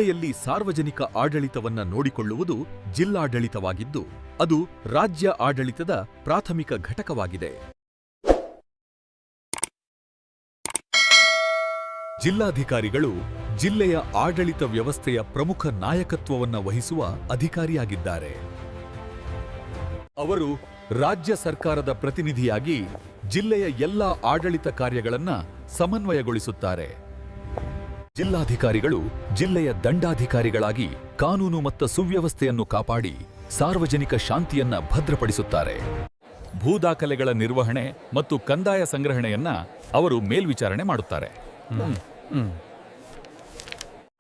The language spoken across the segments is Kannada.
ಜಿಲ್ಲೆಯಲ್ಲಿ ಸಾರ್ವಜನಿಕ ಆಡಳಿತವನ್ನ ನೋಡಿಕೊಳ್ಳುವುದು ಜಿಲ್ಲಾಡಳಿತವಾಗಿದ್ದು, ಅದು ರಾಜ್ಯ ಆಡಳಿತದ ಪ್ರಾಥಮಿಕ ಘಟಕವಾಗಿದೆ. ಜಿಲ್ಲಾಧಿಕಾರಿಗಳು ಜಿಲ್ಲೆಯ ಆಡಳಿತ ವ್ಯವಸ್ಥೆಯ ಪ್ರಮುಖ ನಾಯಕತ್ವವನ್ನು ವಹಿಸುವ ಅಧಿಕಾರಿಯಾಗಿದ್ದಾರೆ. ಅವರು ರಾಜ್ಯ ಸರ್ಕಾರದ ಪ್ರತಿನಿಧಿಯಾಗಿ ಜಿಲ್ಲೆಯ ಎಲ್ಲಾ ಆಡಳಿತ ಕಾರ್ಯಗಳನ್ನು ಸಮನ್ವಯಗೊಳಿಸುತ್ತಾರೆ. ಜಿಲ್ಲಾಧಿಕಾರಿಗಳು ಜಿಲ್ಲೆಯ ದಂಡಾಧಿಕಾರಿಗಳಾಗಿ ಕಾನೂನು ಮತ್ತು ಸುವ್ಯವಸ್ಥೆಯನ್ನು ಕಾಪಾಡಿ ಸಾರ್ವಜನಿಕ ಶಾಂತಿಯನ್ನ ಭದ್ರಪಡಿಸುತ್ತಾರೆ. ಭೂದಾಖಲೆಗಳ ನಿರ್ವಹಣೆ ಮತ್ತು ಕಂದಾಯ ಸಂಗ್ರಹಣೆಯನ್ನ ಅವರು ಮೇಲ್ವಿಚಾರಣೆ ಮಾಡುತ್ತಾರೆ.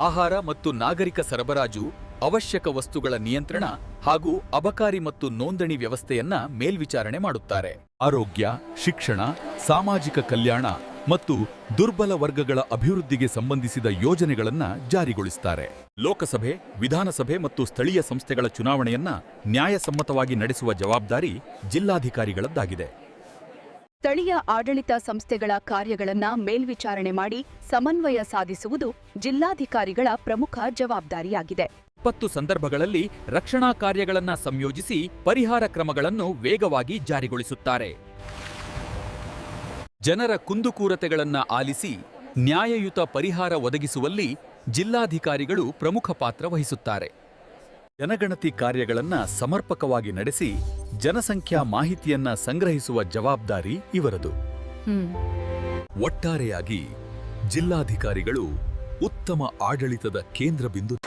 ಆಹಾರ ಮತ್ತು ನಾಗರಿಕ ಸರಬರಾಜು, ಅವಶ್ಯಕ ವಸ್ತುಗಳ ನಿಯಂತ್ರಣ ಹಾಗೂ ಅಬಕಾರಿ ಮತ್ತು ನೋಂದಣಿ ವ್ಯವಸ್ಥೆಯನ್ನ ಮೇಲ್ವಿಚಾರಣೆ ಮಾಡುತ್ತಾರೆ. ಆರೋಗ್ಯ, ಶಿಕ್ಷಣ, ಸಾಮಾಜಿಕ ಕಲ್ಯಾಣ ಮತ್ತು ದುರ್ಬಲ ವರ್ಗಗಳ ಅಭಿವೃದ್ಧಿಗೆ ಸಂಬಂಧಿಸಿದ ಯೋಜನೆಗಳನ್ನ ಜಾರಿಗೊಳಿಸುತ್ತಾರೆ. ಲೋಕಸಭೆ, ವಿಧಾನಸಭೆ ಮತ್ತು ಸ್ಥಳೀಯ ಸಂಸ್ಥೆಗಳ ಚುನಾವಣೆಯನ್ನ ನ್ಯಾಯಸಮ್ಮತವಾಗಿ ನಡೆಸುವ ಜವಾಬ್ದಾರಿ ಜಿಲ್ಲಾಧಿಕಾರಿಗಳದ್ದಾಗಿದೆ. ಸ್ಥಳೀಯ ಆಡಳಿತ ಸಂಸ್ಥೆಗಳ ಕಾರ್ಯಗಳನ್ನು ಮೇಲ್ವಿಚಾರಣೆ ಮಾಡಿ ಸಮನ್ವಯ ಸಾಧಿಸುವುದು ಜಿಲ್ಲಾಧಿಕಾರಿಗಳ ಪ್ರಮುಖ ಜವಾಬ್ದಾರಿಯಾಗಿದೆ. 20 ಸಂದರ್ಭಗಳಲ್ಲಿ ರಕ್ಷಣಾ ಕಾರ್ಯಗಳನ್ನು ಸಂಯೋಜಿಸಿ ಪರಿಹಾರ ಕ್ರಮಗಳನ್ನು ವೇಗವಾಗಿ ಜಾರಿಗೊಳಿಸುತ್ತಾರೆ. ಜನರ ಕುಂದುಕೊರತೆಗಳನ್ನು ಆಲಿಸಿ ನ್ಯಾಯಯುತ ಪರಿಹಾರ ಒದಗಿಸುವಲ್ಲಿ ಜಿಲ್ಲಾಧಿಕಾರಿಗಳು ಪ್ರಮುಖ ಪಾತ್ರ ವಹಿಸುತ್ತಾರೆ. ಜನಗಣತಿ ಕಾರ್ಯಗಳನ್ನು ಸಮರ್ಪಕವಾಗಿ ನಡೆಸಿ ಜನಸಂಖ್ಯಾ ಮಾಹಿತಿಯನ್ನ ಸಂಗ್ರಹಿಸುವ ಜವಾಬ್ದಾರಿ ಇವರದು. ಒಟ್ಟಾರೆಯಾಗಿ ಜಿಲ್ಲಾಧಿಕಾರಿಗಳು ಉತ್ತಮ ಆಡಳಿತದ ಕೇಂದ್ರ ಬಿಂದು.